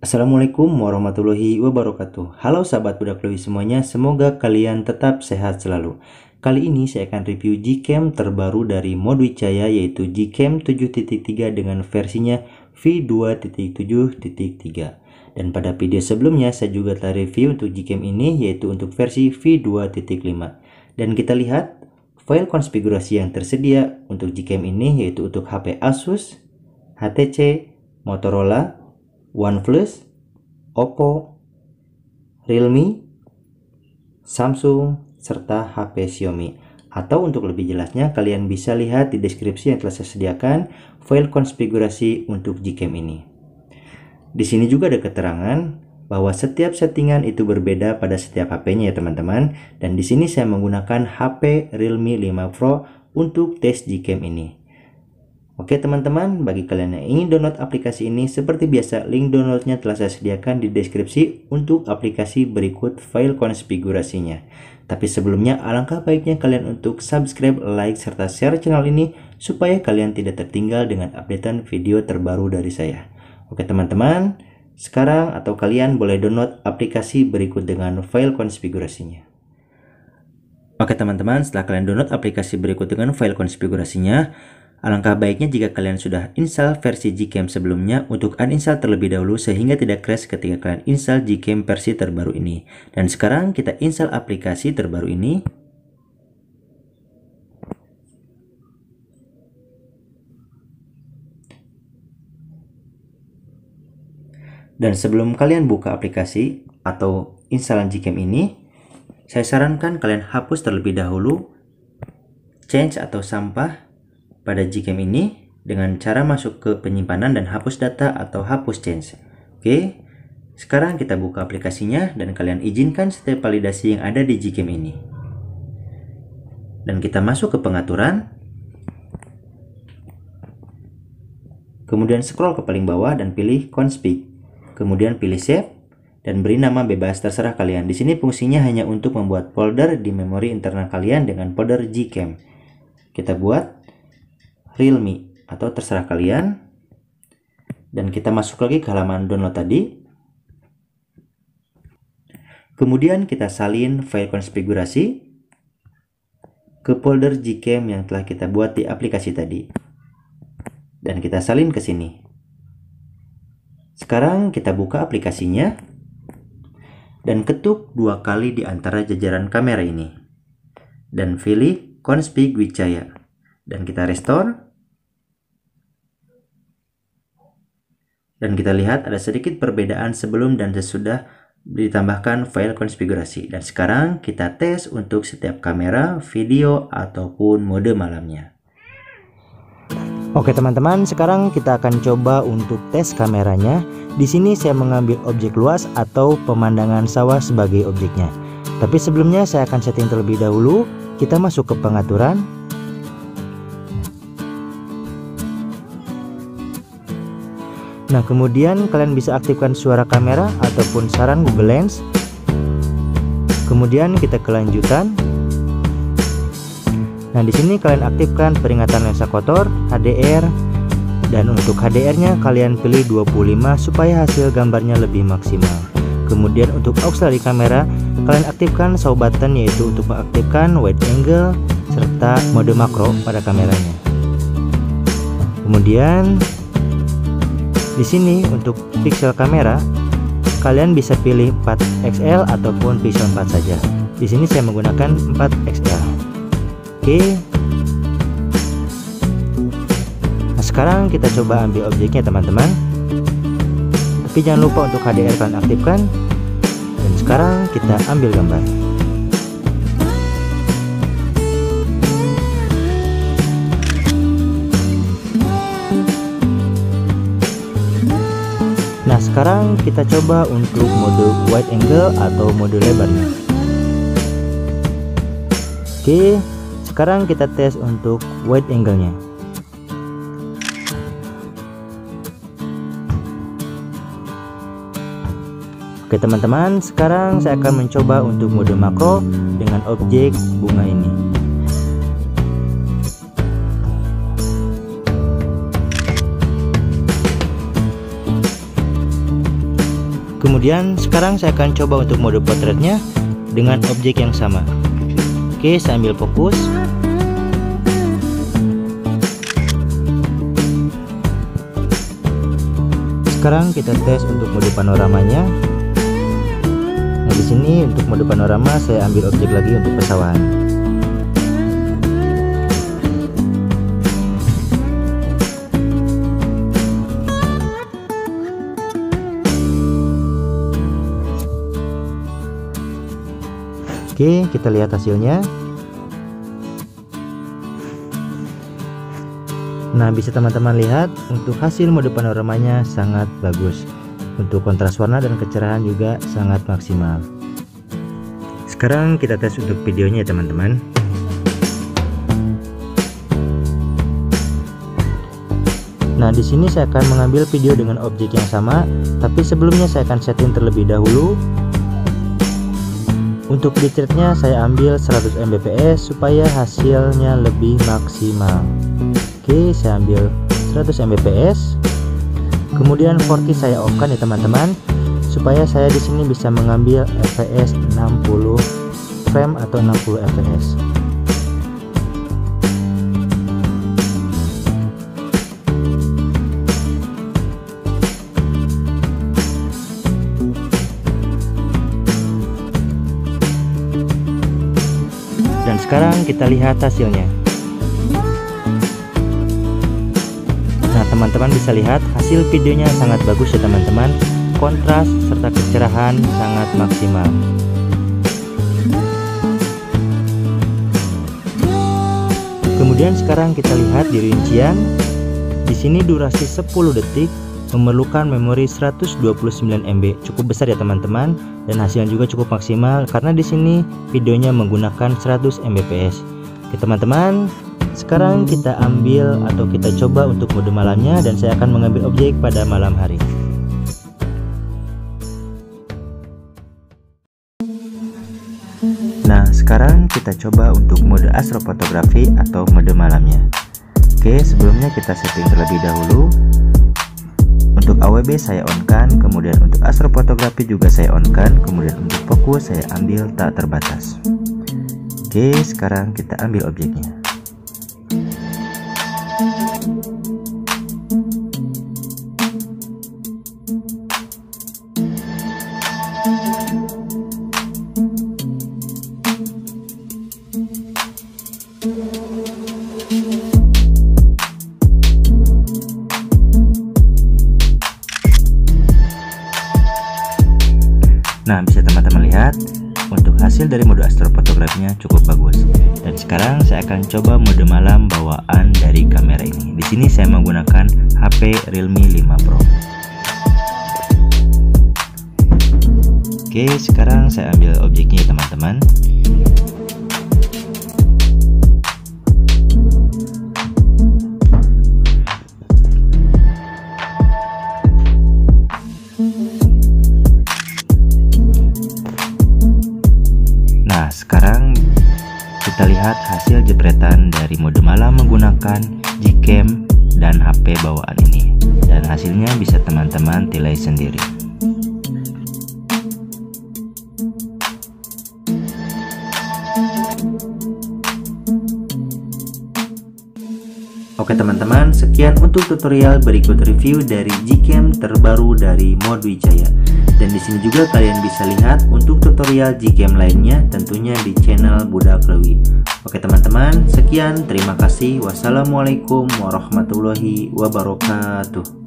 Assalamualaikum warahmatullahi wabarakatuh. Halo sahabat budak Lewi semuanya, semoga kalian tetap sehat selalu. Kali ini saya akan review Gcam terbaru dari Modwicaya, yaitu Gcam 7.3 dengan versinya V2.7.3. Dan pada video sebelumnya saya juga telah review untuk Gcam ini, yaitu untuk versi V2.5. Dan kita lihat file konfigurasi yang tersedia untuk Gcam ini, yaitu untuk HP Asus, HTC, Motorola, OnePlus, Oppo, Realme, Samsung, serta HP Xiaomi. Atau untuk lebih jelasnya, kalian bisa lihat di deskripsi yang telah saya sediakan file konfigurasi untuk Gcam ini. Di sini juga ada keterangan bahwa setiap settingan itu berbeda pada setiap HP-nya ya teman-teman. Dan di sini saya menggunakan HP Realme 5 Pro untuk tes Gcam ini. Oke teman-teman, bagi kalian yang ingin download aplikasi ini, seperti biasa link downloadnya telah saya sediakan di deskripsi untuk aplikasi berikut file konfigurasinya. Tapi sebelumnya alangkah baiknya kalian untuk subscribe, like, serta share channel ini supaya kalian tidak tertinggal dengan updatean video terbaru dari saya. Oke teman-teman, sekarang atau kalian boleh download aplikasi berikut dengan file konfigurasinya. Oke teman-teman, setelah kalian download aplikasi berikut dengan file konfigurasinya, alangkah baiknya jika kalian sudah install versi Gcam sebelumnya untuk uninstall terlebih dahulu sehingga tidak crash ketika kalian install Gcam versi terbaru ini. Dan sekarang kita install aplikasi terbaru ini. Dan sebelum kalian buka aplikasi atau installan Gcam ini, saya sarankan kalian hapus terlebih dahulu change atau sampah pada Gcam ini dengan cara masuk ke penyimpanan dan hapus data atau hapus change. Oke, sekarang kita buka aplikasinya dan kalian izinkan setiap validasi yang ada di Gcam ini. Dan kita masuk ke pengaturan. Kemudian scroll ke paling bawah dan pilih config. Kemudian pilih save dan beri nama bebas terserah kalian. Di sini fungsinya hanya untuk membuat folder di memori internal kalian dengan folder Gcam. Kita buat Realme atau terserah kalian, dan kita masuk lagi ke halaman download tadi. Kemudian kita salin file konfigurasi ke folder Gcam yang telah kita buat di aplikasi tadi, dan kita salin ke sini. Sekarang kita buka aplikasinya dan ketuk 2 kali di antara jajaran kamera ini dan pilih config Wicaya. Dan kita restore. Dan kita lihat ada sedikit perbedaan sebelum dan sesudah ditambahkan file konfigurasi. Dan sekarang kita tes untuk setiap kamera, video, ataupun mode malamnya. Oke teman-teman, sekarang kita akan coba untuk tes kameranya. Di sini saya mengambil objek luas atau pemandangan sawah sebagai objeknya. Tapi sebelumnya saya akan setting terlebih dahulu. Kita masuk ke pengaturan. Nah, kemudian kalian bisa aktifkan suara kamera ataupun saran Google Lens. Kemudian kita ke lanjutan. Nah, di sini kalian aktifkan peringatan lensa kotor, HDR, dan untuk HDR-nya kalian pilih 25 supaya hasil gambarnya lebih maksimal. Kemudian untuk auxiliary kamera, kalian aktifkan saw button, yaitu untuk mengaktifkan wide angle serta mode makro pada kameranya. Kemudian di sini untuk pixel kamera kalian bisa pilih 4XL ataupun pixel 4 saja. Di sini saya menggunakan 4XL. Oke. Nah, sekarang kita coba ambil objeknya teman-teman. Tapi jangan lupa untuk HDR kalian aktifkan. Dan sekarang kita ambil gambar. Nah, sekarang kita coba untuk mode wide angle atau mode lebarnya. Oke, sekarang kita tes untuk wide angle-nya. Oke teman-teman, sekarang saya akan mencoba untuk mode makro dengan objek bunga ini. Kemudian sekarang saya akan coba untuk mode potretnya dengan objek yang sama. Oke, saya ambil fokus. Sekarang kita tes untuk mode panoramanya. Nah, di sini untuk mode panorama saya ambil objek lagi untuk pesawahan. Oke, kita lihat hasilnya. Nah, bisa teman-teman lihat untuk hasil mode panoramanya sangat bagus. Untuk kontras warna dan kecerahan juga sangat maksimal. Sekarang kita tes untuk videonya ya teman-teman. Nah, di sini saya akan mengambil video dengan objek yang sama, tapi sebelumnya saya akan setting terlebih dahulu. Untuk bitrate-nya saya ambil 100 Mbps supaya hasilnya lebih maksimal. Oke, saya ambil 100 Mbps. Kemudian 4K saya off-kan ya teman-teman, supaya saya di sini bisa mengambil fps 60 frame atau 60 fps. Dan sekarang kita lihat hasilnya. Nah, teman-teman bisa lihat hasil videonya sangat bagus ya teman-teman. Kontras serta kecerahan sangat maksimal. Kemudian sekarang kita lihat di rincian. Di sini durasi 10 detik, memerlukan memori 129 MB. Cukup besar ya teman-teman, dan hasilnya juga cukup maksimal karena di sini videonya menggunakan 100 Mbps. Oke teman-teman, sekarang kita ambil atau kita coba untuk mode malamnya, dan saya akan mengambil objek pada malam hari. Nah, sekarang kita coba untuk mode astrofotografi atau mode malamnya. Oke, sebelumnya kita setting terlebih dahulu. Untuk AWB saya on-kan, kemudian untuk astrofotografi juga saya on-kan, kemudian untuk fokus saya ambil tak terbatas. Oke, sekarang kita ambil objeknya. Nah, bisa teman-teman lihat untuk hasil dari mode astrofotografinya cukup bagus. Dan sekarang saya akan coba mode malam bawaan dari kamera ini. Di sini saya menggunakan HP Realme 5 Pro. Oke, sekarang saya ambil objeknya teman-teman. Nah, sekarang kita lihat hasil jepretan dari mode malam menggunakan Gcam dan HP bawaan ini, dan hasilnya bisa teman-teman nilai sendiri. Oke teman-teman, sekian untuk tutorial berikut review dari Gcam terbaru dari Modwijaya. Dan di sini juga kalian bisa lihat untuk tutorial Gcam lainnya tentunya di channel Budak Lewi. Oke teman-teman, sekian, terima kasih. Wassalamualaikum warahmatullahi wabarakatuh.